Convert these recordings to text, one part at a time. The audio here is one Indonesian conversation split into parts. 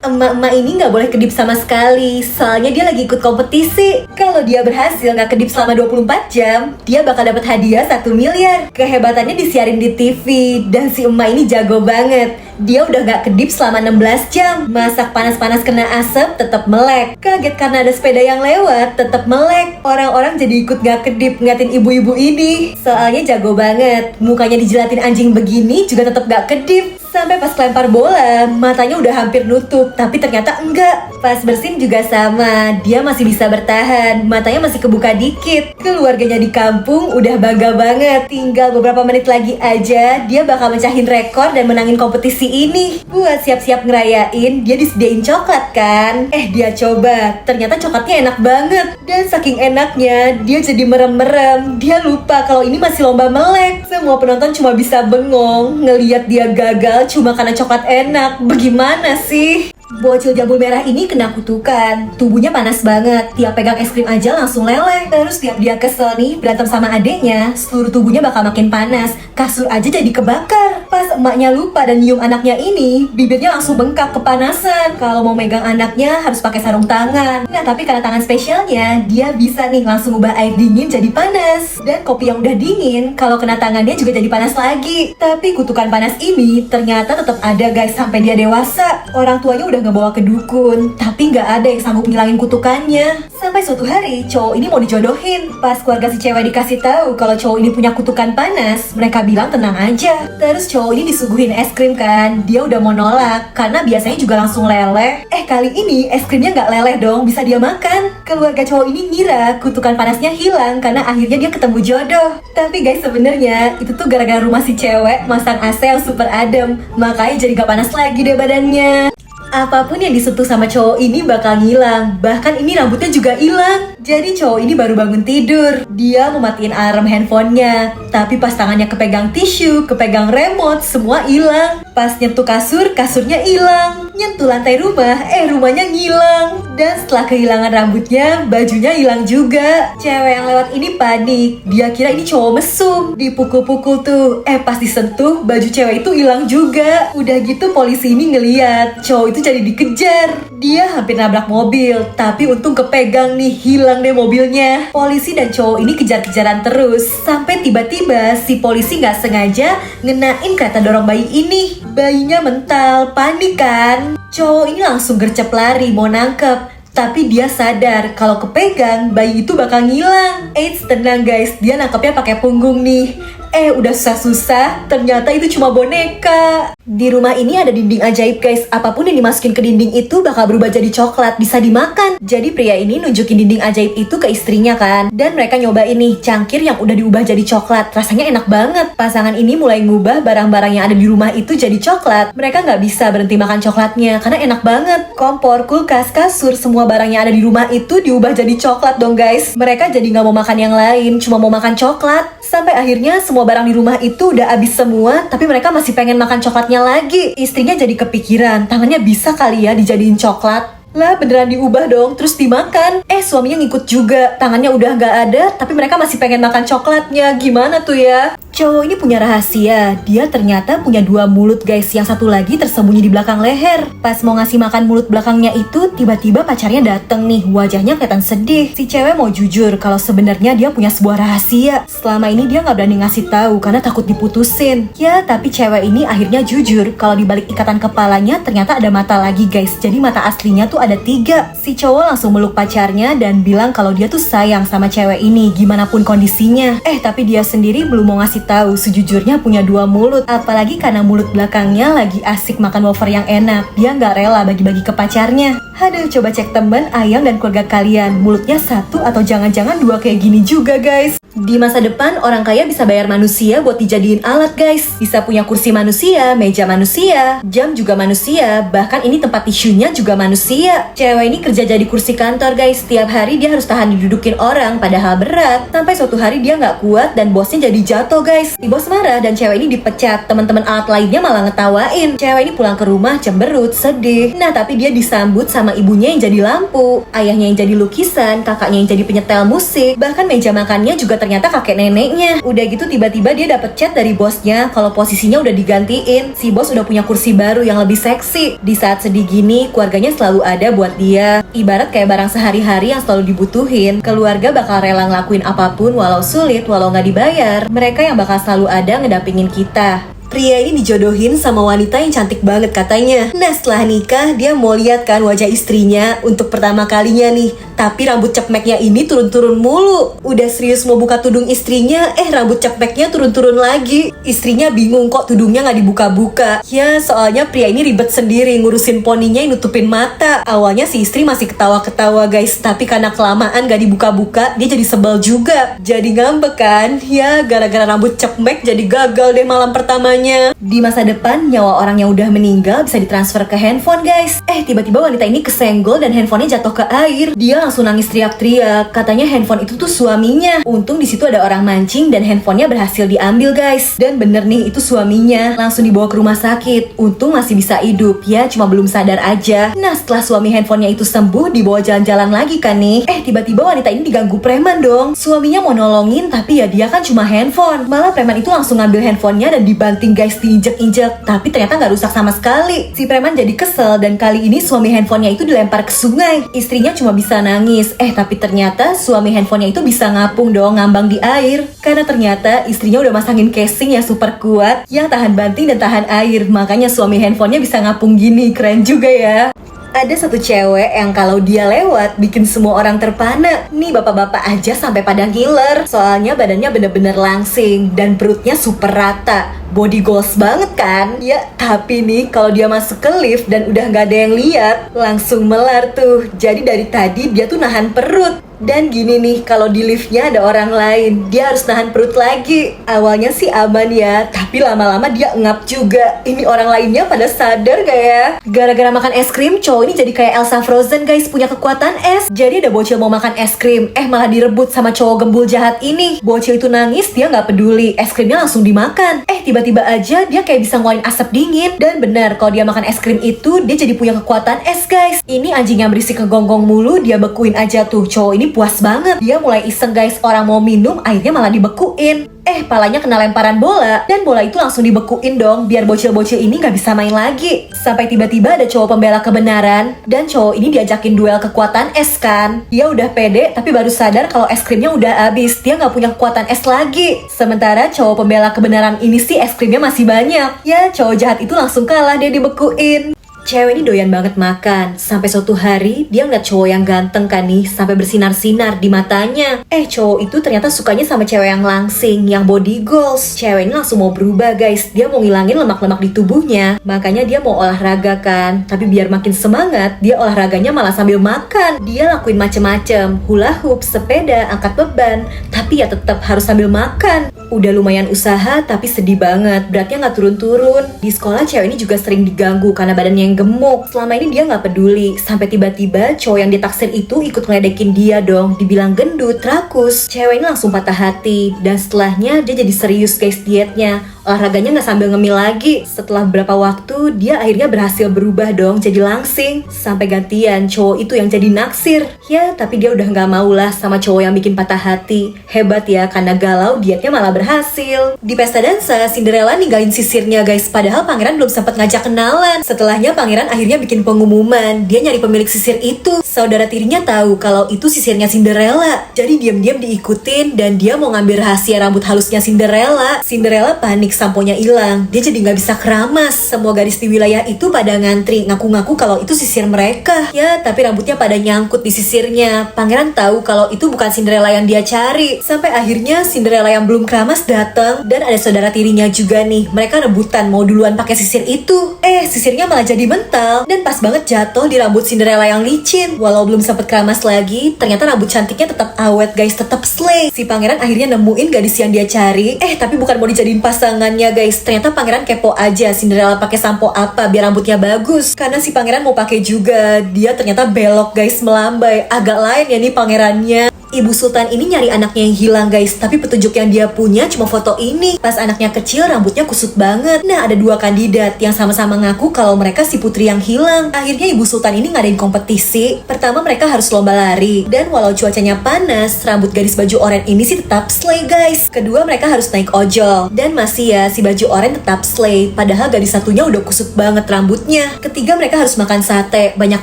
Emak-emak ini nggak boleh kedip sama sekali, soalnya dia lagi ikut kompetisi. Kalau dia berhasil nggak kedip selama 24 jam, dia bakal dapat hadiah 1 miliar. Kehebatannya disiarin di TV, dan si emak ini jago banget. Dia udah nggak kedip selama 16 jam. Masak panas-panas kena asap, tetap melek. Kaget karena ada sepeda yang lewat, tetap melek. Orang-orang jadi ikut nggak kedip ngeliatin ibu-ibu ini. Soalnya jago banget, mukanya dijelatin anjing begini juga tetap nggak kedip. Sampai pas lempar bola, matanya udah hampir nutup, tapi ternyata enggak. Pas bersin juga sama, dia masih bisa bertahan, matanya masih kebuka dikit. Keluarganya di kampung udah bangga banget. Tinggal beberapa menit lagi aja, dia bakal mencahin rekor dan menangin kompetisi ini. Buat siap-siap ngerayain, dia disediain coklat kan? Dia coba, ternyata coklatnya enak banget. Dan saking enaknya, dia jadi merem-merem. Dia lupa kalau ini masih lomba melek. Semua penonton cuma bisa bengong, ngeliat dia gagal cuma karena coklat enak. Bagaimana sih? Bocil jambul merah ini kena kutukan. Tubuhnya panas banget, tiap pegang es krim aja langsung leleh. Terus tiap dia kesel nih berantem sama adeknya, seluruh tubuhnya bakal makin panas. Kasur aja jadi kebakar. Pas emaknya lupa dan nyium anaknya ini, bibirnya langsung bengkak kepanasan. Kalau mau megang anaknya harus pakai sarung tangan. Nah tapi karena tangan spesialnya, dia bisa nih langsung ubah air dingin jadi panas. Dan kopi yang udah dingin, kalau kena tangannya juga jadi panas lagi. Tapi kutukan panas ini ternyata tetap ada guys sampai dia dewasa. Orang tuanya udah ngebawa ke dukun, tapi nggak ada yang sanggup ngilangin kutukannya. Sampai suatu hari cowok ini mau dijodohin. Pas keluarga si cewek dikasih tahu kalau cowok ini punya kutukan panas, mereka bilang tenang aja. Terus cowok ini disuguhin es krim kan, dia udah mau nolak karena biasanya juga langsung leleh. Kali ini es krimnya nggak leleh dong, bisa dia makan. Keluarga cowok ini ngira kutukan panasnya hilang karena akhirnya dia ketemu jodoh. Tapi guys sebenarnya itu tuh gara-gara rumah si cewek masang AC yang super adem, makanya jadi gak panas lagi deh badannya. Apapun yang disentuh sama cowok ini bakal ngilang. Bahkan ini rambutnya juga hilang. Jadi cowok ini baru bangun tidur, dia mematiin alarm handphonenya. Tapi pas tangannya kepegang tisu, kepegang remote, semua hilang. Pas nyentuh kasur, kasurnya hilang. Nyentuh lantai rumah, rumahnya ngilang. Dan setelah kehilangan rambutnya, bajunya hilang juga. Cewek yang lewat ini panik, dia kira ini cowok mesum. Dipukul-pukul tuh, pas disentuh, baju cewek itu hilang juga. Udah gitu polisi ini ngeliat, cowok itu jadi dikejar. Dia hampir nabrak mobil, tapi untung kepegang nih, hilang deh mobilnya. Polisi dan cowok ini kejar-kejaran terus, sampai tiba-tiba si polisi nggak sengaja ngenain kereta dorong bayi ini. Bayinya mental, panik kan? Cowok ini langsung gercep lari mau nangkep. Tapi dia sadar kalau kepegang bayi itu bakal ngilang. Tenang guys, dia nangkepnya pakai punggung nih. Udah susah-susah, ternyata itu cuma boneka. Di rumah ini ada dinding ajaib guys. Apapun yang dimasukin ke dinding itu bakal berubah jadi coklat, bisa dimakan. Jadi pria ini nunjukin dinding ajaib itu ke istrinya kan. Dan mereka nyoba ini, cangkir yang udah diubah jadi coklat. Rasanya enak banget. Pasangan ini mulai ngubah barang-barang yang ada di rumah itu jadi coklat. Mereka nggak bisa berhenti makan coklatnya, karena enak banget. Kompor, kulkas, kasur, semua barang yang ada di rumah itu diubah jadi coklat dong guys. Mereka jadi nggak mau makan yang lain, cuma mau makan coklat. Sampai akhirnya semua barang di rumah itu udah habis semua, tapi mereka masih pengen makan coklatnya lagi. Istrinya jadi kepikiran, tangannya bisa kali ya dijadiin coklat. Lah beneran diubah dong, terus dimakan. Suaminya ngikut juga, tangannya udah gak ada, tapi mereka masih pengen makan coklatnya. Gimana tuh ya? Cowok ini punya rahasia, dia ternyata punya 2 mulut guys, yang satu lagi tersembunyi di belakang leher. Pas mau ngasih makan mulut belakangnya itu, tiba-tiba pacarnya dateng nih, wajahnya kelihatan sedih. Si cewek mau jujur kalau sebenarnya dia punya sebuah rahasia. Selama ini dia nggak berani ngasih tahu karena takut diputusin. Ya, tapi cewek ini akhirnya jujur kalau di balik ikatan kepalanya ternyata ada mata lagi guys. Jadi mata aslinya tuh ada 3. Si cowok langsung meluk pacarnya dan bilang kalau dia tuh sayang sama cewek ini gimana pun kondisinya. Tapi dia sendiri belum mau ngasih tahu sejujurnya punya 2 mulut. Apalagi karena mulut belakangnya lagi asik makan wafer yang enak, dia nggak rela bagi-bagi ke pacarnya. Aduh, coba cek temen, ayang dan keluarga kalian, mulutnya 1 atau jangan-jangan 2 kayak gini juga guys. Di masa depan orang kaya bisa bayar manusia buat dijadiin alat guys. Bisa punya kursi manusia, meja manusia, jam juga manusia, bahkan ini tempat tisunya juga manusia. Cewek ini kerja jadi kursi kantor guys, setiap hari dia harus tahan didudukin orang padahal berat. Sampai suatu hari dia nggak kuat dan bosnya jadi jatuh guys. Si bos marah dan cewek ini dipecat. Teman-teman alat lainnya malah ngetawain. Cewek ini pulang ke rumah cemberut, sedih. Nah tapi dia disambut sama ibunya yang jadi lampu, ayahnya yang jadi lukisan, kakaknya yang jadi penyetel musik, bahkan meja makannya juga ternyata kakek neneknya. Udah gitu tiba-tiba dia dapet chat dari bosnya kalau posisinya udah digantiin. Si bos udah punya kursi baru yang lebih seksi. Di saat sedih gini, keluarganya selalu ada buat dia. Ibarat kayak barang sehari-hari yang selalu dibutuhin. Keluarga bakal rela ngelakuin apapun walau sulit, walau nggak dibayar. Mereka yang bakal selalu ada ngedampingin kita. Pria ini dijodohin sama wanita yang cantik banget katanya. Nah setelah nikah dia mau lihat kan wajah istrinya untuk pertama kalinya nih. Tapi rambut cepmeknya ini turun-turun mulu. Udah serius mau buka tudung istrinya, rambut cepmeknya turun-turun lagi. Istrinya bingung kok tudungnya gak dibuka-buka. Ya soalnya pria ini ribet sendiri ngurusin poninya yang nutupin mata. Awalnya si istri masih ketawa-ketawa guys, tapi karena kelamaan gak dibuka-buka dia jadi sebel juga. Jadi ngambek kan. Ya gara-gara rambut cepmek jadi gagal deh malam pertamanya. Di masa depan nyawa orang yang udah meninggal bisa ditransfer ke handphone guys. Tiba-tiba wanita ini kesenggol dan handphonenya jatuh ke air. Dia langsung nangis teriak-teriak. Katanya handphone itu tuh suaminya. Untung di situ ada orang mancing dan handphonenya berhasil diambil guys. Dan bener nih itu suaminya. Langsung dibawa ke rumah sakit. Untung masih bisa hidup ya, cuma belum sadar aja. Nah setelah suami handphonenya itu sembuh dibawa jalan-jalan lagi kan nih. Tiba-tiba wanita ini diganggu preman dong. Suaminya mau nolongin tapi ya dia kan cuma handphone. Malah preman itu langsung ngambil handphonenya dan dibanting guys, diinjek-injek. Tapi ternyata nggak rusak sama sekali. Si preman jadi kesel dan kali ini suami handphonenya itu dilempar ke sungai. Istrinya cuma bisa nangis. Tapi ternyata suami handphonenya itu bisa ngapung dong, ngambang di air. Karena ternyata istrinya udah masangin casing yang super kuat, yang tahan banting dan tahan air. Makanya suami handphonenya bisa ngapung gini. Keren juga ya. Ada satu cewek yang kalau dia lewat bikin semua orang terpana. Nih bapak-bapak aja sampai pada ngiler. Soalnya badannya bener-bener langsing dan perutnya super rata. Body goals banget kan? Ya, tapi nih kalau dia masuk ke lift dan udah gak ada yang lihat, langsung melar tuh. Jadi dari tadi dia tuh nahan perut. Dan gini nih, kalau di liftnya ada orang lain, dia harus nahan perut lagi. Awalnya sih aman ya, tapi lama-lama dia ngap juga. Ini orang lainnya pada sadar gak ya? Gara-gara makan es krim, cowok ini jadi kayak Elsa Frozen guys, punya kekuatan es. Jadi ada bocil mau makan es krim, malah direbut sama cowok gembul jahat ini. Bocil itu nangis, dia gak peduli, es krimnya langsung dimakan. Tiba-tiba aja dia kayak bisa ngeluarin asap dingin. Dan benar, kalau dia makan es krim itu, dia jadi punya kekuatan es guys. Ini anjing yang berisik kegonggong mulu, dia bekuin aja tuh. Cowok ini puas banget. Dia mulai iseng guys, orang mau minum akhirnya malah dibekuin. Palanya kena lemparan bola dan bola itu langsung dibekuin dong biar bocil-bocil ini gak bisa main lagi. Sampai tiba-tiba ada cowok pembela kebenaran dan cowok ini diajakin duel kekuatan es kan. Dia udah pede tapi baru sadar kalau es krimnya udah habis. Dia gak punya kekuatan es lagi. Sementara cowok pembela kebenaran ini sih es krimnya masih banyak. Ya cowok jahat itu langsung kalah, dia dibekuin. Cewek ini doyan banget makan. Sampai suatu hari dia ngeliat cowok yang ganteng kan nih, sampai bersinar-sinar di matanya. Cowok itu ternyata sukanya sama cewek yang langsing, yang body goals. Cewek ini langsung mau berubah guys. Dia mau ngilangin lemak-lemak di tubuhnya. Makanya dia mau olahraga kan. Tapi biar makin semangat, dia olahraganya malah sambil makan. Dia lakuin macem-macem, hula hoop, sepeda, angkat beban. Tapi ya tetap harus sambil makan. Udah lumayan usaha tapi sedih banget, beratnya gak turun-turun. Di sekolah cewek ini juga sering diganggu karena badannya yang gemuk. Selama ini dia gak peduli. Sampai tiba-tiba cowok yang ditaksir itu ikut ngeledekin dia dong. Dibilang gendut, rakus. Cewek ini langsung patah hati. Dan setelahnya dia jadi serius guys dietnya. Olahraganya gak sambil ngemil lagi. Setelah beberapa waktu dia akhirnya berhasil berubah dong jadi langsing. Sampai gantian cowok itu yang jadi naksir. Ya tapi dia udah gak mau lah sama cowok yang bikin patah hati. Hebat ya, karena galau dietnya malah berhasil. Di pesta dansa, Cinderella ninggalin sisirnya guys. Padahal pangeran belum sempat ngajak kenalan. Setelahnya pangeran akhirnya bikin pengumuman. Dia nyari pemilik sisir itu. Saudara tirinya tahu kalau itu sisirnya Cinderella. Jadi diam-diam diikutin dan dia mau ngambil rahasia rambut halusnya Cinderella. Cinderella panik, samponya hilang. Dia jadi nggak bisa keramas. Semua gadis di wilayah itu pada ngantri, ngaku-ngaku kalau itu sisir mereka. Ya, tapi rambutnya pada nyangkut di sisirnya. Pangeran tahu kalau itu bukan Cinderella yang dia cari. Sampai akhirnya Cinderella yang belum keramas datang dan ada saudara tirinya juga nih. Mereka rebutan mau duluan pakai sisir itu. Sisirnya malah jadi mental dan pas banget jatuh di rambut Cinderella yang licin. Walau belum sempet keramas lagi, ternyata rambut cantiknya tetap awet guys, tetap slay. Si pangeran akhirnya nemuin gadis yang dia cari. Tapi bukan mau dijadiin pasangannya guys. Ternyata pangeran kepo aja Cinderella pakai sampo apa biar rambutnya bagus. Karena si pangeran mau pakai juga. Dia ternyata belok guys, melambai. Agak lain ya nih pangerannya. Ibu Sultan ini nyari anaknya yang hilang guys, tapi petunjuk yang dia punya cuma foto ini. Pas anaknya kecil rambutnya kusut banget. Nah, ada dua kandidat yang sama-sama ngaku kalau mereka si putri yang hilang. Akhirnya Ibu Sultan ini ngadain kompetisi. Pertama mereka harus lomba lari, dan walau cuacanya panas, rambut gadis baju oranye ini sih tetap slay guys. Kedua mereka harus naik ojol, dan masih ya si baju oranye tetap slay, padahal gadis satunya udah kusut banget rambutnya. Ketiga mereka harus makan sate, banyak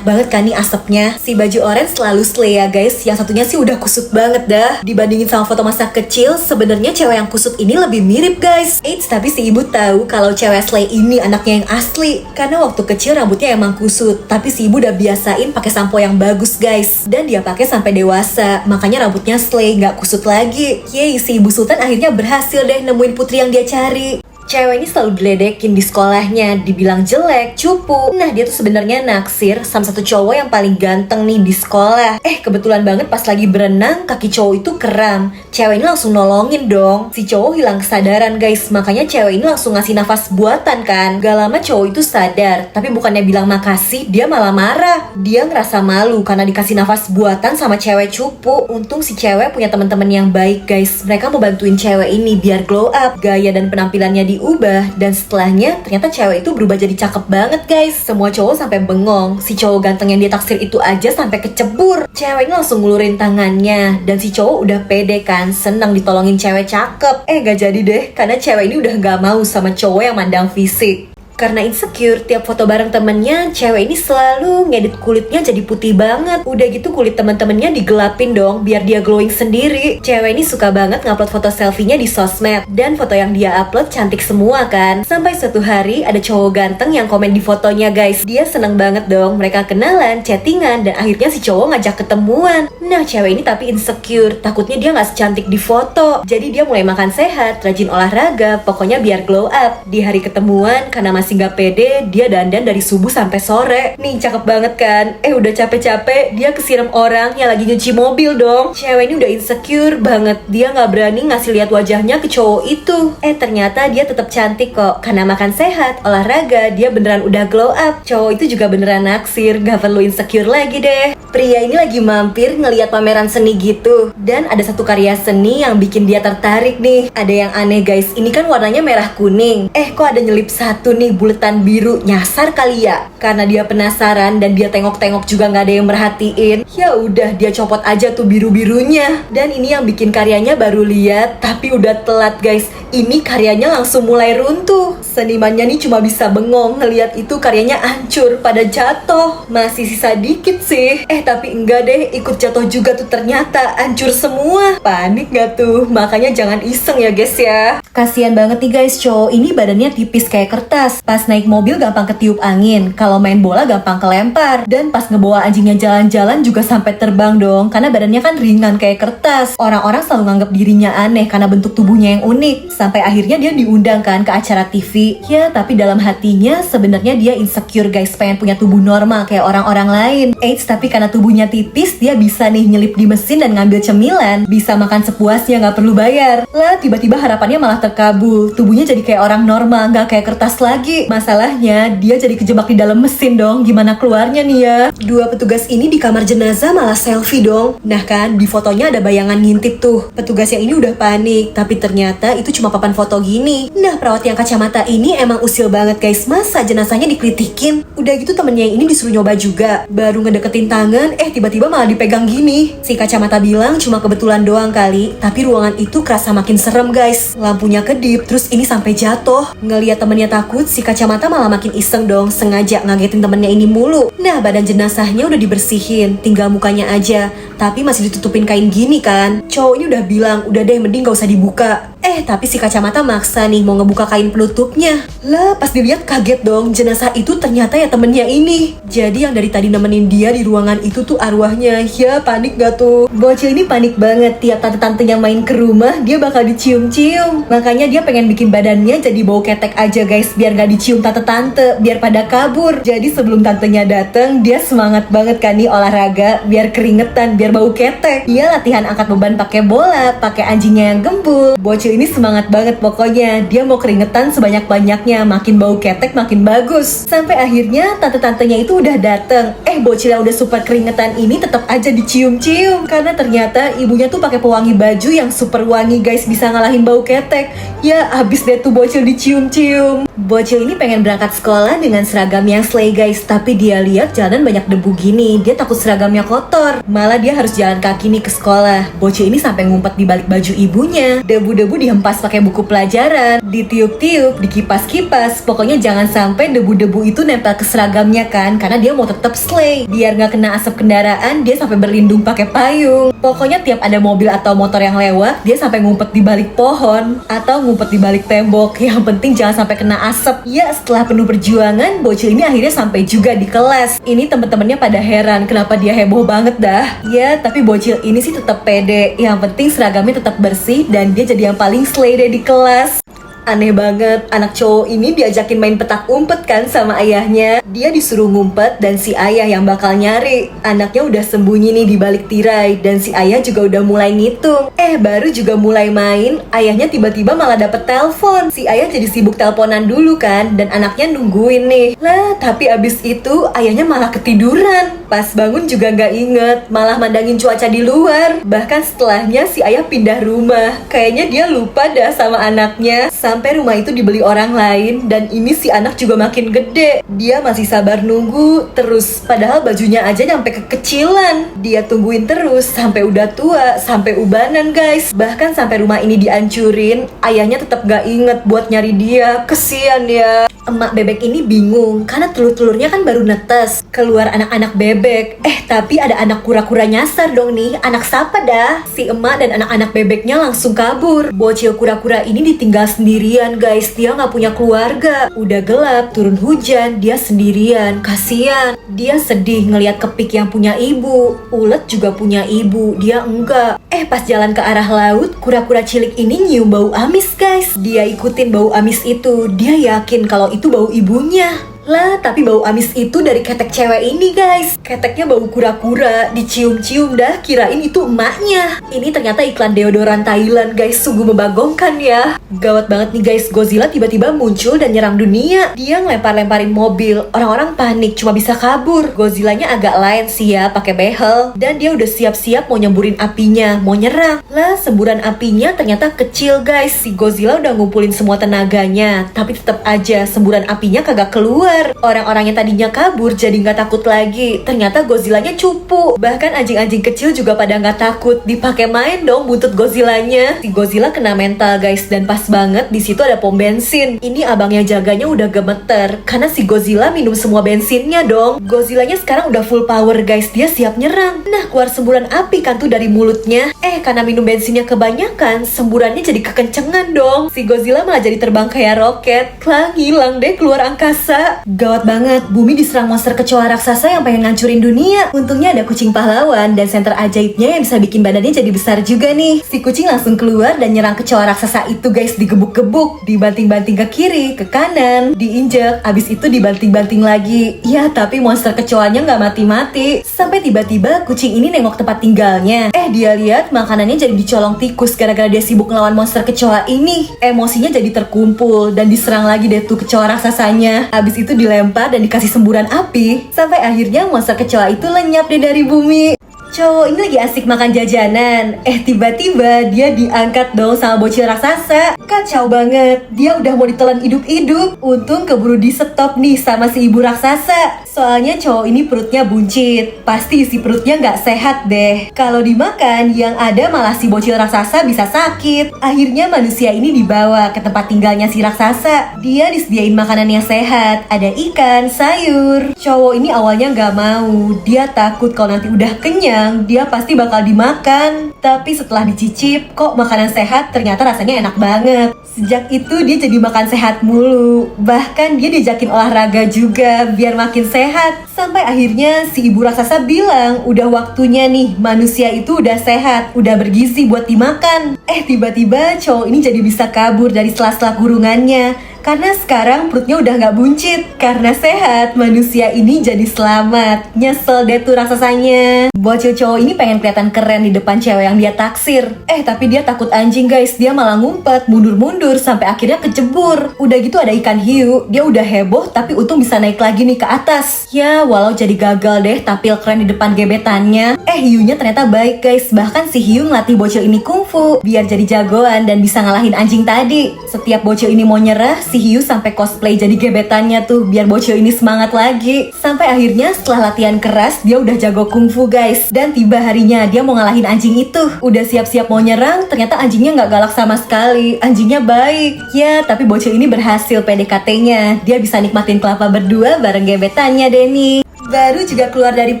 banget kan nih asapnya. Si baju oranye selalu slay ya guys, yang satunya sih udah kusut banget dah. Dibandingin sama foto masa kecil, sebenarnya cewek yang kusut ini lebih mirip guys. Eits, tapi si ibu tahu kalau cewek slay ini anaknya yang asli, karena waktu kecil rambutnya emang kusut, tapi si ibu udah biasain pakai sampo yang bagus guys, dan dia pakai sampai dewasa, makanya rambutnya slay, nggak kusut lagi. Yeay, si Ibu Sultan akhirnya berhasil deh nemuin putri yang dia cari. Cewek ini selalu diledekin di sekolahnya, dibilang jelek, cupu. Nah, dia tuh sebenarnya naksir sama satu cowok yang paling ganteng nih di sekolah. Kebetulan banget pas lagi berenang, kaki cowok itu kram. Cewek ini langsung nolongin dong. Si cowok hilang kesadaran guys, makanya cewek ini langsung ngasih nafas buatan kan. Gak lama cowok itu sadar, tapi bukannya bilang makasih, dia malah marah. Dia ngerasa malu karena dikasih nafas buatan sama cewek cupu. Untung si cewek punya teman-teman yang baik guys. Mereka mau bantuin cewek ini biar glow up, gaya dan penampilannya diubah, dan setelahnya ternyata cewek itu berubah jadi cakep banget guys. Semua cowok sampai bengong, si cowok ganteng yang dia taksir itu aja sampai kecebur. Cewek ini langsung ngulurin tangannya, dan si cowok udah pede kan, senang ditolongin cewek cakep. Gak jadi deh, karena cewek ini udah gak mau sama cowok yang mandang fisik. Karena insecure, tiap foto bareng temennya, cewek ini selalu ngedit kulitnya jadi putih banget. Udah gitu kulit temen-temennya digelapin dong, biar dia glowing sendiri. Cewek ini suka banget ngupload foto selfie-nya di sosmed, dan foto yang dia upload cantik semua kan. Sampai suatu hari ada cowok ganteng yang komen di fotonya guys. Dia seneng banget dong, mereka kenalan, chattingan, dan akhirnya si cowok ngajak ketemuan. Nah, cewek ini tapi insecure, takutnya dia gak secantik di foto. Jadi dia mulai makan sehat, rajin olahraga, pokoknya biar glow up. Di hari ketemuan, karena masih gak pede, dia dandan dari subuh sampai sore. Nih cakep banget kan? Udah capek-capek, dia kesiram orang yang lagi nyuci mobil dong. Cewek ini udah insecure banget, dia gak berani ngasih lihat wajahnya ke cowok itu. Ternyata dia tetap cantik kok, karena makan sehat, olahraga, dia beneran udah glow up. Cowok itu juga beneran naksir, gak perlu insecure lagi deh. Pria ini lagi mampir ngeliat pameran seni gitu, dan ada satu karya seni yang bikin dia tertarik nih. Ada yang aneh guys, ini kan warnanya merah kuning, kok ada nyelip satu nih buletan biru, nyasar kali ya. Karena dia penasaran dan dia tengok-tengok juga nggak ada yang merhatiin, ya udah dia copot aja tuh biru-birunya. Dan ini yang bikin karyanya baru lihat, tapi udah telat guys. Ini karyanya langsung mulai runtuh. Senimannya nih cuma bisa bengong ngeliat itu karyanya hancur pada jatuh. Masih sisa dikit sih. Tapi enggak deh, ikut jatuh juga tuh, ternyata hancur semua. Panik gak tuh? Makanya jangan iseng ya guys ya. Kasian banget nih guys, cowok ini badannya tipis kayak kertas. Pas naik mobil gampang ketiup angin, kalau main bola gampang kelempar, dan pas ngebawa anjingnya jalan-jalan juga sampai terbang dong, karena badannya kan ringan kayak kertas. Orang-orang selalu nganggap dirinya aneh karena bentuk tubuhnya yang unik. Sampai akhirnya dia diundang kan ke acara TV. Ya, tapi dalam hatinya sebenarnya dia insecure guys, pengen punya tubuh normal kayak orang-orang lain. Tapi karena tubuhnya tipis, dia bisa nih nyelip di mesin dan ngambil cemilan, bisa makan sepuasnya nggak perlu bayar. Lah tiba-tiba harapannya malah terkabul, tubuhnya jadi kayak orang normal, nggak kayak kertas lagi. Masalahnya dia jadi kejebak di dalam mesin dong, gimana keluarnya nih ya? Dua petugas ini di kamar jenazah malah selfie dong. Nah kan, di fotonya ada bayangan ngintip tuh. Petugas yang ini udah panik, tapi ternyata itu cuma papan foto gini. Nah, perawat yang kacamata ini emang usil banget guys, masa jenazahnya dikritikin? Udah gitu temennya yang ini disuruh nyoba juga, baru ngedeketin tangan, tiba-tiba malah dipegang gini. Si kacamata bilang cuma kebetulan doang kali, tapi ruangan itu kerasa makin serem guys. Lampunya kedip, terus ini sampai jatuh. Ngeliat temennya takut, si kacamata malah makin iseng dong, sengaja ngagetin temennya ini mulu. Nah, badan jenazahnya udah dibersihin, tinggal mukanya aja, tapi masih ditutupin kain gini kan. Cowok ini udah bilang, udah deh mending gak usah dibuka. Tapi si kacamata maksa nih mau ngebuka kain penutupnya. Lah, pas dilihat kaget dong, jenazah itu ternyata ya temennya ini. Jadi yang dari tadi nemenin dia di ruangan itu tuh arwahnya. Ya, panik gak tuh? Bocil ini panik banget, tiap tante-tante yang main ke rumah, dia bakal dicium-cium. Makanya dia pengen bikin badannya jadi bau ketek aja guys, biar gak dicium tante-tante, biar pada kabur. Jadi sebelum tantenya dateng, dia semangat banget kan nih olahraga, biar keringetan, biar bau ketek. Dia latihan angkat beban pakai bola, pakai anjingnya yang gembul. Bocil Bocil ini semangat banget pokoknya. Dia mau keringetan sebanyak-banyaknya, makin bau ketek makin bagus. Sampai akhirnya tante-tantenya itu udah dateng. Bocil yang udah super keringetan ini tetap aja dicium-cium karena ternyata ibunya tuh pakai pewangi baju yang super wangi guys, bisa ngalahin bau ketek. Ya abis deh tuh bocil dicium-cium. Bocil ini pengen berangkat sekolah dengan seragam yang slay guys, tapi dia lihat jalanan banyak debu gini, dia takut seragamnya kotor. Malah dia harus jalan kaki nih ke sekolah. Bocil ini sampai ngumpet di balik baju ibunya. Debu-debu dihempas pakai buku pelajaran, ditiup-tiup, dikipas-kipas. Pokoknya jangan sampai debu-debu itu nempel ke seragamnya kan, karena dia mau tetap slay. Biar nggak kena asap kendaraan, dia sampai berlindung pakai payung. Pokoknya tiap ada mobil atau motor yang lewat, dia sampai ngumpet di balik pohon atau ngumpet di balik tembok. Yang penting jangan sampai kena asap. Ya setelah penuh perjuangan, bocil ini akhirnya sampai juga di kelas. Ini temen-temennya pada heran kenapa dia heboh banget dah. Ya tapi bocil ini sih tetap pede. Yang penting seragamnya tetap bersih dan dia jadi yang paling slay deh di kelas. Aneh banget, anak cowok ini diajakin main petak umpet kan sama ayahnya. Dia disuruh ngumpet dan si ayah yang bakal nyari. Anaknya udah sembunyi nih di balik tirai dan si ayah juga udah mulai ngitung. Baru juga mulai main, ayahnya tiba-tiba malah dapet telepon. Si ayah jadi sibuk teleponan dulu kan dan anaknya nungguin nih. Lah, tapi abis itu ayahnya malah ketiduran. Pas bangun juga gak inget, malah mandangin cuaca di luar. Bahkan setelahnya si ayah pindah rumah. Kayaknya dia lupa dah sama anaknya. Sampai rumah itu dibeli orang lain dan ini si anak juga makin gede. Dia masih sabar nunggu terus, padahal bajunya aja nyampe kekecilan. Dia tungguin terus sampai udah tua, sampai ubanan guys. Bahkan sampai rumah ini dihancurin, ayahnya tetap gak inget buat nyari dia. Kesian ya. Emak bebek ini bingung karena telur-telurnya kan baru netes, keluar anak-anak bebek. Tapi ada anak kura-kura nyasar dong nih. Anak siapa dah? Si emak dan anak-anak bebeknya langsung kabur. Bocil kura-kura ini ditinggal sendirian guys. Dia gak punya keluarga. Udah gelap, turun hujan, dia sendirian. Kasian. Dia sedih ngelihat kepik yang punya ibu. Ulet juga punya ibu, dia enggak. Pas jalan ke arah laut, kura-kura cilik ini nyium bau amis guys. Dia ikutin bau amis itu. Dia yakin kalau itu bau ibunya. Lah, tapi bau amis itu dari ketek cewek ini guys. Keteknya bau kura-kura, dicium-cium dah kirain itu emaknya. Ini ternyata iklan deodoran Thailand guys, sungguh membagongkan ya. Gawat banget nih guys, Godzilla tiba-tiba muncul dan nyerang dunia. Dia ngelempar-lemparin mobil, orang-orang panik cuma bisa kabur. Godzillanya agak lain sih ya, pakai behel. Dan dia udah siap-siap mau nyemburin apinya, mau nyerang. Lah, semburan apinya ternyata kecil guys. Si Godzilla udah ngumpulin semua tenaganya, tapi tetap aja semburan apinya kagak keluar. Orang-orang yang tadinya kabur jadi nggak takut lagi. Ternyata Godzillanya cupu. Bahkan anjing-anjing kecil juga pada nggak takut. Dipakai main dong buntut Godzillanya. Si Godzilla kena mental guys, dan pas banget di situ ada pom bensin. Ini abangnya jaganya udah gemeter karena si Godzilla minum semua bensinnya dong. Godzillanya sekarang udah full power guys. Dia siap nyerang. Nah, keluar semburan api kan tuh dari mulutnya. Karena minum bensinnya kebanyakan, semburannya jadi kekencengan dong. Si Godzilla malah jadi terbang kayak roket. Lah, hilang deh keluar angkasa. Gawat banget, bumi diserang monster kecoa raksasa yang pengen ngancurin dunia. Untungnya ada kucing pahlawan dan senter ajaibnya yang bisa bikin badannya jadi besar juga nih. Si kucing langsung keluar dan nyerang kecoa raksasa itu guys, digebuk-gebuk, dibanting-banting ke kiri, ke kanan, diinjek, abis itu dibanting-banting lagi. Ya, tapi monster kecoanya nggak mati-mati. Sampai tiba-tiba kucing ini nengok tempat tinggalnya. Dia lihat makanannya jadi dicolong tikus gara-gara dia sibuk ngelawan monster kecoa ini. Emosinya jadi terkumpul dan diserang lagi deh tuh kecoa raksasanya. Abis itu dilempar dan dikasih semburan api. Sampai akhirnya monster kecoa itu lenyap deh dari bumi. Cowok ini lagi asik makan jajanan. Tiba-tiba dia diangkat dong sama bocil raksasa. Kacau banget. Dia udah mau ditelan hidup-hidup. Untung keburu di stop nih sama si ibu raksasa. Soalnya cowok ini perutnya buncit. Pasti isi perutnya nggak sehat deh. Kalau dimakan, yang ada malah si bocil raksasa bisa sakit. Akhirnya manusia ini dibawa ke tempat tinggalnya si raksasa. Dia disediain makanan yang sehat. Ada ikan, sayur. Cowok ini awalnya nggak mau. Dia takut kalau nanti udah kenyang, dia pasti bakal dimakan. Tapi setelah dicicip, kok makanan sehat ternyata rasanya enak banget. Sejak itu dia jadi makan sehat mulu. Bahkan dia diajakin olahraga juga biar makin sehat. Sampai akhirnya si ibu raksasa bilang, udah waktunya nih manusia itu udah sehat, udah bergizi buat dimakan. Tiba-tiba cowok ini jadi bisa kabur dari sela-sela kurungannya. Karena sekarang perutnya udah nggak buncit. Karena sehat, manusia ini jadi selamat. Nyesel deh tuh rasanya. Bocil cowok ini pengen kelihatan keren di depan cewek yang dia taksir. Tapi dia takut anjing guys. Dia malah ngumpet, mundur-mundur sampai akhirnya kecebur. Udah gitu ada ikan hiu. Dia udah heboh tapi untung bisa naik lagi nih ke atas. Ya walau jadi gagal deh tampil keren di depan gebetannya. Hiunya ternyata baik guys. Bahkan si hiu ngelatih bocil ini kungfu biar jadi jagoan dan bisa ngalahin anjing tadi. Setiap bocil ini mau nyerah, si hiu sampai cosplay jadi gebetannya tuh biar bocil ini semangat lagi. Sampai akhirnya setelah latihan keras dia udah jago kungfu guys. Dan tiba harinya dia mau ngalahin anjing itu. Udah siap-siap mau nyerang, ternyata anjingnya nggak galak sama sekali. Anjingnya baik. Ya tapi bocil ini berhasil PDKT-nya. Dia bisa nikmatin kelapa berdua bareng gebetannya Denny. Baru juga keluar dari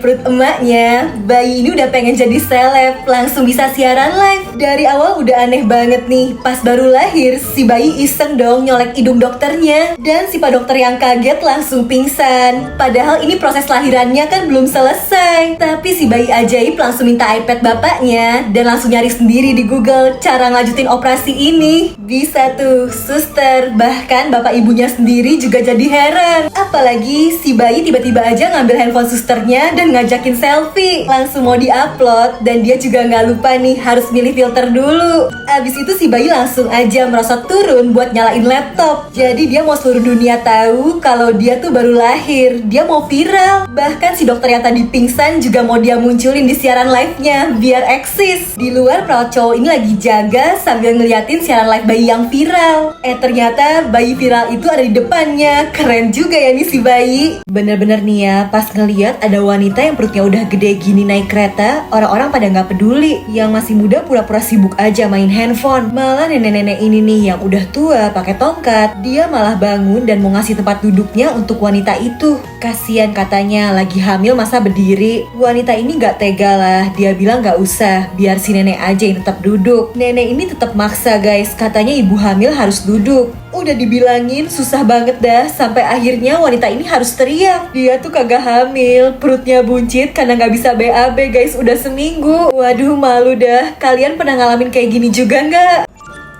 perut emaknya, bayi ini udah pengen jadi seleb, langsung bisa siaran live. Dari awal udah aneh banget nih, pas baru lahir si bayi iseng dong nyolek hidung dokternya. Dan si pak dokter yang kaget langsung pingsan. Padahal ini proses lahirannya kan belum selesai. Tapi si bayi ajaib langsung minta iPad bapaknya dan langsung nyari sendiri di Google cara ngajutin operasi ini. Bisa tuh, suster, bahkan bapak ibunya sendiri juga jadi heran. Apalagi si bayi tiba-tiba aja ngambil handphone susternya dan ngajakin selfie. Langsung mau diupload dan dia juga nggak lupa nih harus milih filter dulu. Abis itu si bayi langsung aja merosot turun buat nyalain laptop. Jadi dia mau seluruh dunia tahu kalau dia tuh baru lahir. Dia mau viral. Bahkan si dokter yang tadi pingsan juga mau dia munculin di siaran live-nya biar eksis. Di luar perawat cowok ini lagi jaga sambil ngeliatin siaran live bayi yang viral. Ternyata bayi viral itu ada di depannya. Keren juga ya nih si bayi. Bener-bener nih ya, pas ngeliat ada wanita yang perutnya udah gede gini naik kereta, orang-orang pada nggak peduli. Yang masih muda pura-pura sibuk aja main handphone. Malah nenek-nenek ini nih yang udah tua pakai tongkat, dia malah bangun dan mau ngasih tempat duduknya untuk wanita itu. Kasian katanya lagi hamil masa berdiri. Wanita ini nggak tega lah, dia bilang nggak usah, biar si nenek aja yang tetap duduk. Nenek ini tetap maksa guys, katanya ibu hamil harus duduk. Udah dibilangin susah banget dah, sampai akhirnya wanita ini harus teriak. Dia tuh kagak hamil, perutnya buncit karena nggak bisa BAB guys, udah seminggu. Waduh malu dah, kalian pernah ngalamin kayak gini juga nggak?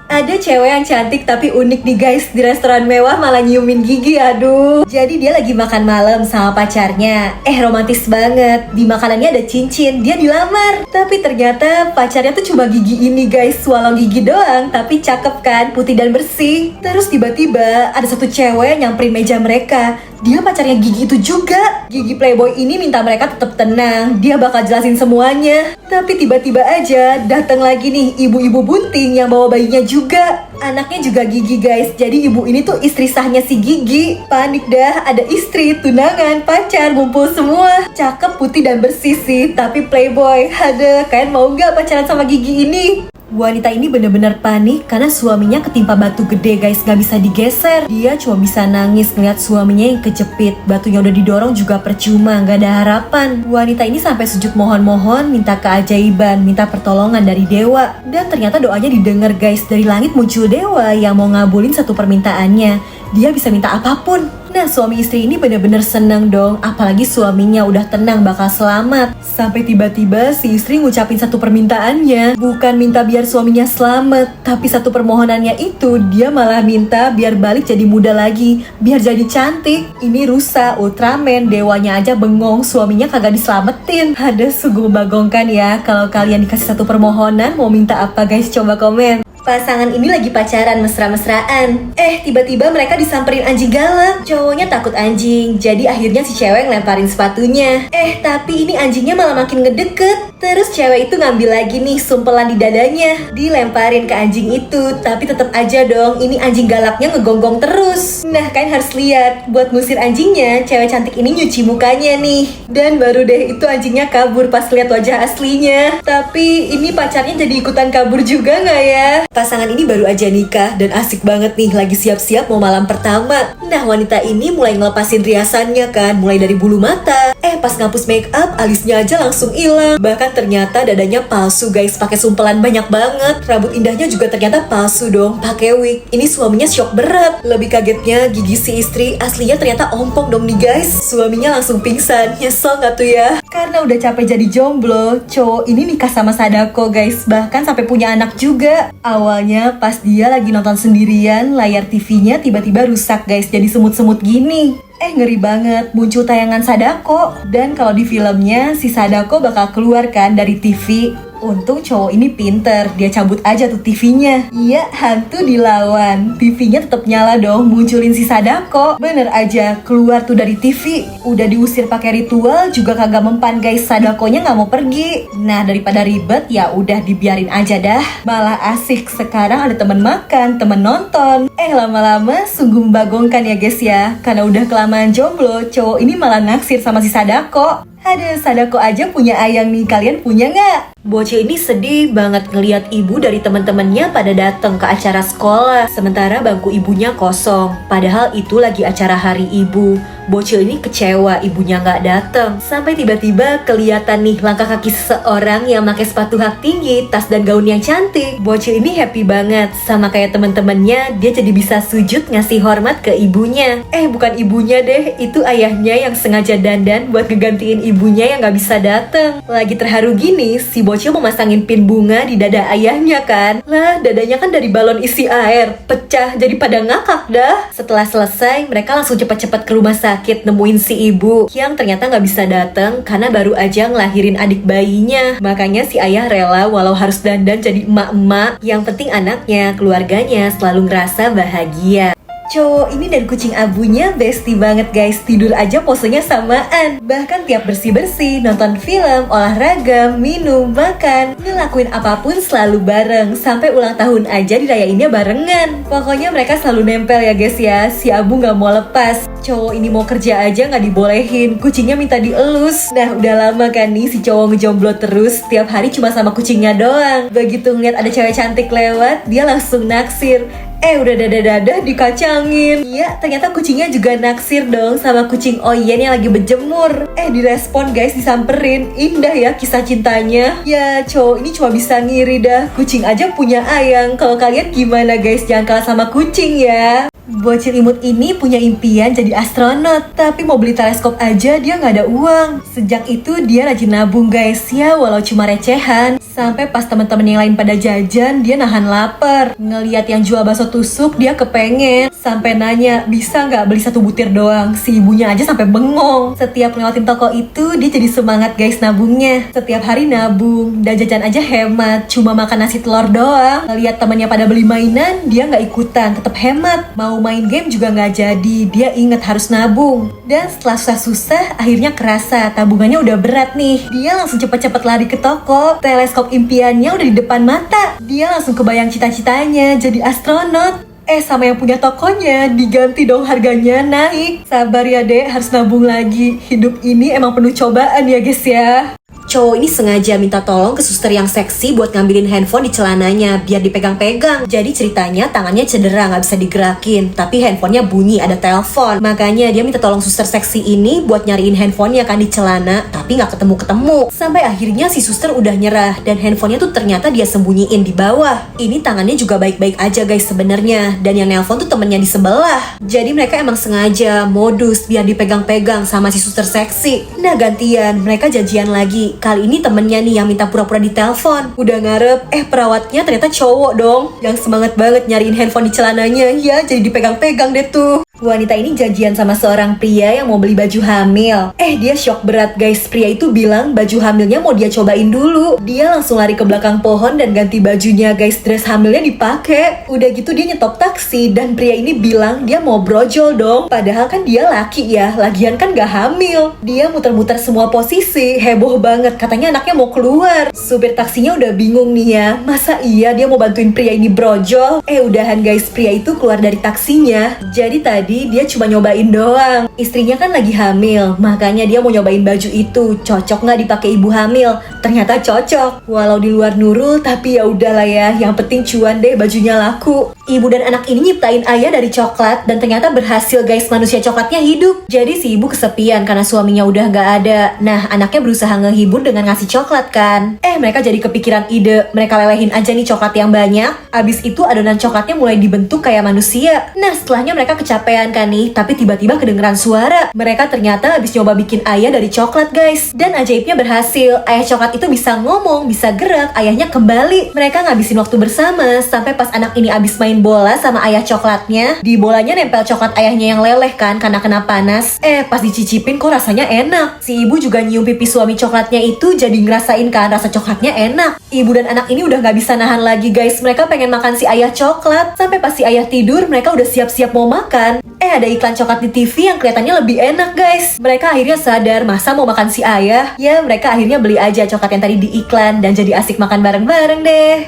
Ada cewek yang cantik tapi unik nih guys, di restoran mewah malah nyiumin gigi, aduh. Jadi dia lagi makan malam sama pacarnya. Romantis banget, di makanannya ada cincin, dia dilamar. Tapi ternyata pacarnya tuh cuma gigi ini guys, walau gigi doang, tapi cakep kan, putih dan bersih. Terus tiba-tiba ada satu cewek nyamperin meja mereka. Dia pacarnya Gigi itu juga. Gigi playboy ini minta mereka tetap tenang, dia bakal jelasin semuanya. Tapi tiba-tiba aja datang lagi nih ibu-ibu bunting yang bawa bayinya juga. Anaknya juga Gigi guys, jadi ibu ini tuh istri sahnya si Gigi. Panik dah, ada istri, tunangan, pacar, ngumpul semua. Cakep, putih dan bersih sih, tapi playboy. Ada, kalian mau gak pacaran sama Gigi ini? Wanita ini bener-bener panik karena suaminya ketimpa batu gede guys, gak bisa digeser. Dia cuma bisa nangis ngeliat suaminya yang kejepit. Batunya udah didorong juga percuma, gak ada harapan. Wanita ini sampai sujud mohon-mohon, minta keajaiban, minta pertolongan dari dewa. Dan ternyata doanya didengar guys, dari langit muncul dewa yang mau ngabulin satu permintaannya. Dia bisa minta apapun. Nah suami istri ini bener-bener seneng dong, apalagi suaminya udah tenang bakal selamat. Sampai tiba-tiba si istri ngucapin satu permintaannya. Bukan minta biar suaminya selamat, tapi satu permohonannya itu dia malah minta biar balik jadi muda lagi, biar jadi cantik. Ini rusa, Ultraman, dewanya aja bengong, suaminya kagak diselamatin. Ada sungguh membagongkan ya. Kalau kalian dikasih satu permohonan mau minta apa guys, coba komen. Pasangan ini lagi pacaran mesra-mesraan. Tiba-tiba mereka disamperin anjing galak. Cowoknya takut anjing, jadi akhirnya si cewek ngelemparin sepatunya. Tapi ini anjingnya malah makin ngedeket. Terus cewek itu ngambil lagi nih sumpelan di dadanya, dilemparin ke anjing itu. Tapi tetap aja dong, ini anjing galaknya ngegonggong terus. Nah kalian harus lihat, buat ngusir anjingnya, cewek cantik ini nyuci mukanya nih. Dan baru deh itu anjingnya kabur pas lihat wajah aslinya. Tapi ini pacarnya jadi ikutan kabur juga nggak ya? Pasangan ini baru aja nikah dan asik banget nih, lagi siap-siap mau malam pertama. Nah wanita ini mulai ngelepasin riasannya kan, mulai dari bulu mata. Pas ngapus make up, alisnya aja langsung hilang. Bahkan ternyata dadanya palsu guys, pakai sumpelan banyak banget. Rambut indahnya juga ternyata palsu dong, pakai wig. Ini suaminya shock berat. Lebih kagetnya gigi si istri aslinya ternyata ompong dong nih guys. Suaminya langsung pingsan. Nyesel gak tuh ya? Karena udah capek jadi jomblo, cowok ini nikah sama Sadako guys, bahkan sampai punya anak juga. Awal Awalnya pas dia lagi nonton sendirian, layar TV-nya tiba-tiba rusak guys, jadi semut-semut gini. Ngeri banget, muncul tayangan Sadako. Dan kalau di filmnya, si Sadako bakal keluar kan dari TV. Untung cowok ini pinter, dia cabut aja tuh TV-nya. Iya, hantu dilawan. TV-nya tetap nyala dong, munculin si Sadako. Bener aja, keluar tuh dari TV. Udah diusir pakai ritual, juga kagak mempan guys. Sadakonya nggak mau pergi. Nah, daripada ribet, ya udah dibiarin aja dah. Malah asik, sekarang ada temen makan, temen nonton. Lama-lama sungguh membagongkan ya guys ya. Karena udah kelamaan jomblo, cowok ini malah naksir sama si Sadako. Ada Sadako aja punya ayang nih, kalian punya nggak? Bocil ini sedih banget ngeliat ibu dari teman-temannya pada datang ke acara sekolah, sementara bangku ibunya kosong. Padahal itu lagi acara hari ibu. Bocil ini kecewa ibunya nggak datang. Sampai tiba-tiba kelihatan nih langkah kaki seseorang yang pakai sepatu hak tinggi, tas dan gaun yang cantik. Bocil ini happy banget, sama kayak teman-temannya, dia jadi bisa sujud ngasih hormat ke ibunya. Bukan ibunya deh, itu ayahnya yang sengaja dandan buat ngegantiin ibunya yang nggak bisa datang. Lagi terharu gini, si bocil memasangin pin bunga di dada ayahnya kan. Lah, dadanya kan dari balon isi air, pecah jadi pada ngakak dah. Setelah selesai, mereka langsung cepat-cepat ke rumah sakit nemuin si ibu yang ternyata nggak bisa datang karena baru aja ngelahirin adik bayinya. Makanya si ayah rela walau harus dandan jadi emak-emak. Yang penting anaknya, keluarganya selalu ngerasa bahagia. Cowok ini dan kucing abunya bestie banget guys, tidur aja posenya samaan. Bahkan tiap bersih-bersih, nonton film, olahraga, minum, makan, ngelakuin apapun selalu bareng. Sampai ulang tahun aja dirayainnya barengan. Pokoknya mereka selalu nempel ya guys ya, si abu gak mau lepas. Cowok ini mau kerja aja gak dibolehin, kucingnya minta dielus. Nah udah lama kan nih si cowok ngejomblo terus, tiap hari cuma sama kucingnya doang. Begitu ngeliat ada cewek cantik lewat, dia langsung naksir. Udah dadah-dadah dikacangin. Iya, ternyata kucingnya juga naksir dong sama kucing Oyen yang lagi berjemur. Direspon guys, disamperin. Indah ya kisah cintanya. Ya, cowok ini cuma bisa ngiri dah. Kucing aja punya ayang. Kalau kalian gimana guys? Jangan kalah sama kucing ya. Bocil imut ini punya impian jadi astronot, tapi mau beli teleskop aja dia nggak ada uang. Sejak itu dia rajin nabung guys ya, walau cuma recehan. Sampai pas teman-teman yang lain pada jajan, dia nahan lapar. Ngeliat yang jual bakso tusuk, dia kepengen. Sampai nanya, bisa nggak beli 1 butir doang? Si ibunya aja sampai bengong. Setiap lewatin toko itu, dia jadi semangat guys nabungnya. Setiap hari nabung, dan jajan aja hemat. Cuma makan nasi telur doang. Ngeliat temannya pada beli mainan, dia nggak ikutan, tetap hemat. Mau main game juga nggak jadi, dia inget harus nabung. Dan setelah susah-susah, akhirnya kerasa tabungannya udah berat nih. Dia langsung cepet-cepet lari ke toko. Teleskop impiannya udah di depan mata. Dia langsung kebayang cita-citanya jadi astronot. Sama yang punya tokonya diganti dong, harganya naik. Sabar ya dek, harus nabung lagi. Hidup ini emang penuh cobaan ya guys ya. Cowok ini sengaja minta tolong ke suster yang seksi buat ngambilin handphone di celananya biar dipegang-pegang. Jadi ceritanya tangannya cedera, nggak bisa digerakin, tapi handphonenya bunyi, ada telepon. Makanya dia minta tolong suster seksi ini buat nyariin handphonenya kan di celana, tapi nggak ketemu-ketemu. Sampai akhirnya si suster udah nyerah dan handphonenya tuh ternyata dia sembunyiin di bawah. Ini tangannya juga baik-baik aja guys sebenarnya, dan yang nelpon tuh temennya di sebelah. Jadi mereka emang sengaja modus biar dipegang-pegang sama si suster seksi. Nah gantian, mereka janjian lagi. Kali ini temennya nih yang minta pura-pura ditelepon. Udah ngarep, perawatnya ternyata cowok dong, yang semangat banget nyariin handphone di celananya. Ya, jadi dipegang-pegang deh tuh. Wanita ini janjian sama seorang pria yang mau beli baju hamil. Dia shock berat guys. Pria itu bilang baju hamilnya mau dia cobain dulu. Dia langsung lari ke belakang pohon dan ganti bajunya guys. Dress hamilnya dipakai. Udah gitu dia nyetop taksi dan pria ini bilang dia mau brojol dong. Padahal kan dia laki ya, lagian kan gak hamil. Dia muter-muter semua posisi, heboh banget. Katanya anaknya mau keluar. Supir taksinya udah bingung nih ya. Masa iya dia mau bantuin pria ini brojol? Udahan guys, pria itu keluar dari taksinya. Jadi tadi dia cuma nyobain doang. Istrinya kan lagi hamil, makanya dia mau nyobain baju itu. Cocok nggak dipakai ibu hamil? Ternyata cocok. Walau di luar Nurul, tapi ya udahlah ya. Yang penting cuan deh, bajunya laku. Ibu dan anak ini nyiptain ayah dari coklat dan ternyata berhasil guys, manusia coklatnya hidup. Jadi si ibu kesepian karena suaminya udah nggak ada. Nah anaknya berusaha ngehibur dengan ngasih coklat kan. Mereka jadi kepikiran ide, mereka lelehin aja nih coklat yang banyak. Abis itu adonan coklatnya mulai dibentuk kayak manusia. Nah setelahnya mereka kecapean kan nih, tapi tiba-tiba kedengeran suara. Mereka ternyata habis nyoba bikin ayah dari coklat guys. Dan ajaibnya berhasil, ayah coklat itu bisa ngomong, bisa gerak, ayahnya kembali. Mereka ngabisin waktu bersama sampai pas anak ini abis main bola sama ayah coklatnya, di bolanya nempel coklat ayahnya yang leleh kan karena kena panas. Pas dicicipin kok rasanya enak. Si ibu juga nyium pipi suami coklatnya itu jadi ngerasain kan rasa coklatnya enak. Ibu dan anak ini udah gak bisa nahan lagi guys, mereka pengen makan si ayah coklat. Sampai pas si ayah tidur mereka udah siap-siap mau makan. Ada iklan coklat di TV yang kelihatannya lebih enak guys. Mereka akhirnya sadar masa mau makan si ayah. Ya mereka akhirnya beli aja coklat yang tadi di iklan dan jadi asik makan bareng-bareng deh.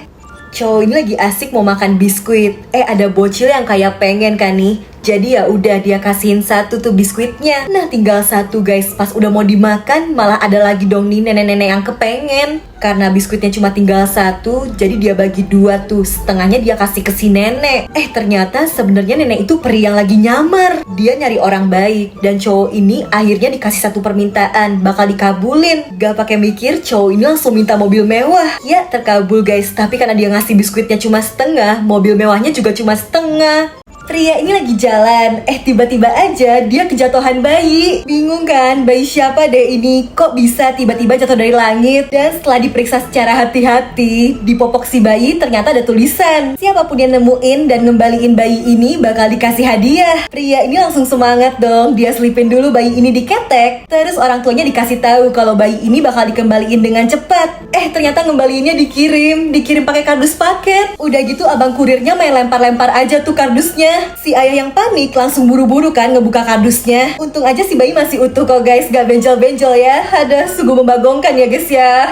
Cowok ini lagi asik mau makan biskuit. Ada bocil yang kayak pengen kan nih. Jadi ya udah dia kasihin satu tuh biskuitnya. Nah tinggal satu guys. Pas udah mau dimakan malah ada lagi dong nih nenek-nenek yang kepengen. Karena biskuitnya cuma tinggal satu, jadi dia bagi dua tuh. Setengahnya dia kasih ke si nenek. Ternyata sebenarnya nenek itu peri yang lagi nyamar. Dia nyari orang baik. Dan cowok ini akhirnya dikasih satu permintaan, bakal dikabulin. Gak pakai mikir, cowok ini langsung minta mobil mewah. Ya terkabul guys, tapi karena dia ngasih biskuitnya cuma setengah, mobil mewahnya juga cuma setengah. Pria ini lagi jalan, tiba-tiba aja dia kejatuhan bayi. Bingung kan, bayi siapa deh ini? Kok bisa tiba-tiba jatuh dari langit? Dan setelah diperiksa secara hati-hati, di popok si bayi ternyata ada tulisan. Siapapun yang nemuin dan ngembaliin bayi ini bakal dikasih hadiah. Pria ini langsung semangat dong, dia selipin dulu bayi ini di ketek. Terus orang tuanya dikasih tahu kalau bayi ini bakal dikembaliin dengan cepat. Ternyata ngembaliinnya dikirim pakai kardus paket. Udah gitu abang kurirnya main lempar-lempar aja tuh kardusnya. Si ayah yang panik langsung buru-buru kan ngebuka kardusnya. Untung aja si bayi masih utuh kok guys, gak benjol-benjol ya. Ada sungguh membagongkan ya guys ya.